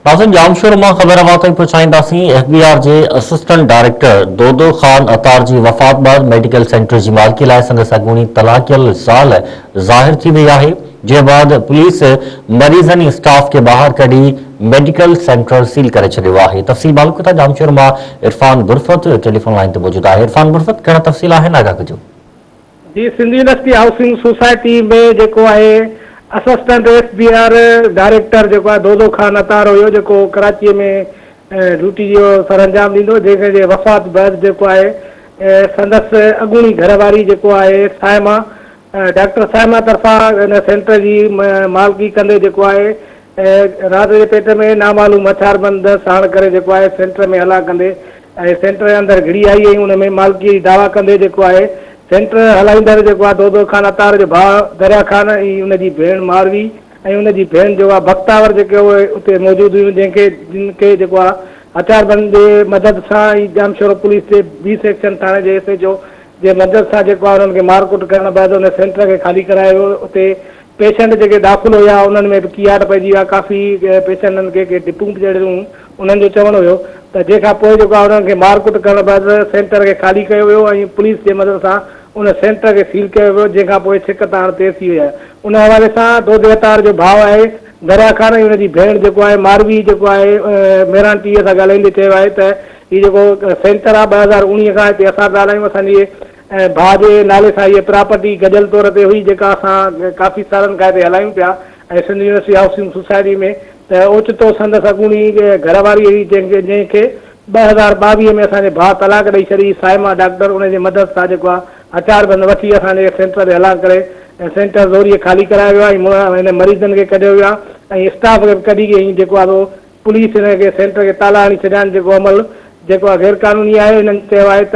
नाज़रीन जामशोर मां ख़बर वाक़ई पहुचाईंदासीं। FBI जे असिस्टेंट डायरेक्टर दोदो ख़ान अतार जी वफ़ात बाद मेडिकल सेंटर जी मालिकी लाइ संदसि अॻूणी तलाक़ियल ज़ाल ज़ाहिर थी वई आहे, जे बाद पुलिस मरीज़नि ऐं स्टाफ खे ॿाहिरि कढी मेडिकल सेंटर सील करे छॾियो आहे। तफ़सील मालूम था जामशोर मां इरफान बुरफ़त टेलीफोन लाइन ते मौजूदु आहे। इरफान बुरफ़त, कहिड़ा तफ़सील आहिनि, आगाह कजो। जी, सिंध यूनिवर्सिटी हाउसिंग सोसाइटी में जेको आहे असिस्टेंट SBR डायरेक्टर जेको आहे दोदो ख़ान अतार हुयो, जेको कराची में ड्यूटी जो सरअंजाम ॾींदो, जंहिंखे जे वफ़ात बैदि जेको आहे संदसि अॻूणी घरवारी जेको आहे साइमा, डॉक्टर साइमा तरफ़ां हिन सेंटर जी मालिकी कंदे जेको आहे राति जे पेट में नामालूम हथियारबंद साण करे जेको आहे सेंटर में हला कंदे ऐं सेंटर जे अंदरि घिड़ी आई ऐं हुन में मालिकी दावा कंदे जेको आहे सेंटर हलाईंदड़ जेको आहे दोदो ख़ान अतार जो भाउ दरिया ख़ान ऐं उनजी भेण मारवी ऐं उनजी भेण जेको आहे बख्तावर जेके उहे उते मौजूदु हुयूं, जिनखे जेको आहे हथियारबंद जे मदद सां ई जामशोर पुलिस जे B सेक्शन थाणे जे SHO जे मदद सां जेको आहे उन्हनि खे मारकुट करण बैदि उन सेंटर खे ख़ाली करायो। उते पेशेंट जेके दाख़िल हुया उन्हनि में बि कीआट पइजी विया, काफ़ी पेशेंटनि खे टिपूं जहिड़ियूं उन्हनि जो चवणु हुयो त जंहिंखां पोइ जेको आहे उन्हनि खे मारकुट करण बैदि सेंटर खे ख़ाली कयो वियो ऐं पुलिस जे मदद सां उन सेंटर खे सील कयो वियो, जंहिंखां पोइ छिक ताण तेज़ थी वई आहे। उन हवाले सां दोदो अतार जो भाउ आहे दरिया ख़ान ऐं हुनजी भेण जेको आहे मारवी जेको आहे मेरान टीवीअ सां ॻाल्हाईंदे चयो आहे त हीउ जेको सेंटर आहे 2019 खां हिते असां ॻाल्हायूं, असांजे भाउ जे नाले सां हीअ प्रॉपर्टी गजल तौर ते हुई, जेका असां काफ़ी सालनि खां हिते हलायूं पिया ऐं सिंध यूनिवर्सिटी हाउसिंग सोसाइटी में। त ओचितो संदसि अॻूणी घरवारी हुई जंहिंखे 2022 में असांजे भाउ तलाक ॾेई छॾी, साइमा डॉक्टर उनजे मदद सां जेको आहे हथियारबंद वठी असांजे सेंटर ते हला करे सेंटर ज़ोरीअ ख़ाली करायो वियो आहे ऐं हिन मरीज़नि खे कढियो वियो आहे ऐं स्टाफ खे कढी ऐं जेको आहे उहो पुलिस हिनखे सेंटर खे ताला हणी छॾिया आहिनि। जेको अमल जेको आहे गैर क़ानूनी आहे, हिननि चयो आहे त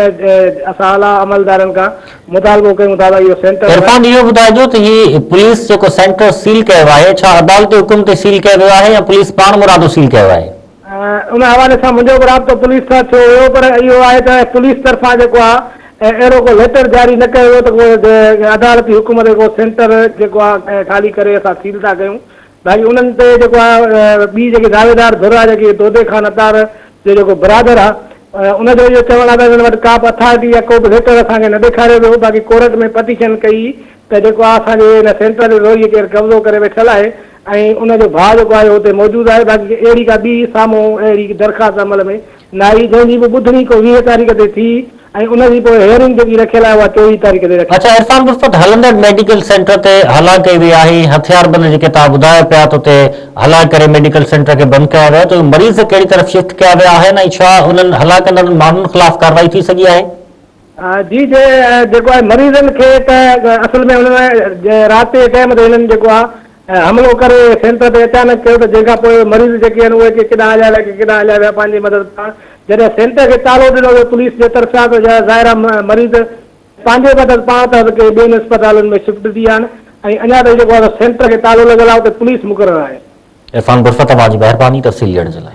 असां आला अमलदारनि खां मुतालबो कयूं था इहो सेंटर। इरफान, इहो ॿुधाइजो त हीउ पुलिस जेको सेंटर सील कयो आहे, छा अदालती हुकुम ते सील कयो वियो आहे या पुलिस पाण मुरादो सील कयो आहे? उन हवाले सां मुंहिंजो बि राब्तो पुलिस सां थियो हुयो, पर इहो आहे त पुलिस तरफ़ां जेको आहे अहिड़ो को लेटर जारी न कयो वियो त को अदालती हुकुम ते को सेंटर जेको आहे ख़ाली करे असां सील था कयूं। बाक़ी उन्हनि ते जेको आहे ॿी जेके दावेदार धुर आहे, जेके दोदे ख़ान अतार जो जेको बिरादर आहे, उनजो इहो चवणु आहे त हिन वटि का बि अथॉरिटी या को बि लेटर असांखे न ॾेखारियो वियो। बाक़ी कोर्ट में पटिशन कई त जेको आहे असांजे हिन सेंटर ते ज़ोरीअ केरु कब्ज़ो करे वेठल आहे ऐं उनजो भाउ जेको आहे हुते मौजूदु आहे। बाक़ी अहिड़ी का ॿी साम्हूं अहिड़ी दरख़्वास्त अमल में न आई, जंहिंजी बि ॿुधणी को 20 तारीख़ ते थी ऐं उनजी पोइ हेयरिंग जेकी रखियल आहे उहा 24 तारीख़ ते रखी। अच्छा इरफान बुरफ़त, हलंदड़ मेडिकल सेंटर ते हला कई वई आहे, हथियारबंद जेके तव्हां ॿुधायो पिया त उते हला करे मेडिकल सेंटर खे बंदि कया विया, त मरीज़ कहिड़ी तरफ़ शिफ्ट कया विया आहिनि ऐं छा उन्हनि हला कंदड़ माण्हुनि ख़िलाफ़ कार्रवाई थी सघी आहे? जी, जेको आहे मरीज़नि खे त असल में हुन राति जे टाइम ते हिननि जेको आहे हमलो करे सेंटर ते अचानक कयो, त जंहिंखां पोइ मरीज़ जेके आहिनि उहे केॾांहुं हलिया विया केॾांहुं हलिया विया पंहिंजी मदद सां। जॾहिं सेंटर खे तालो ॾिनो वियो पुलिस जे तरफ़ां त ज़ाहिर आहे मरीज़ पंहिंजे मदद पाण त ॿियनि अस्पतालुनि में शिफ्ट थी विया आहिनि ऐं अञा ताईं जेको आहे सेंटर खे तालो लॻल आहे उते पुलिस मुक़ररु आहे। इरफान बुरफ़त, तव्हांजी महिरबानी तफ़सील ॾियण जे लाइ।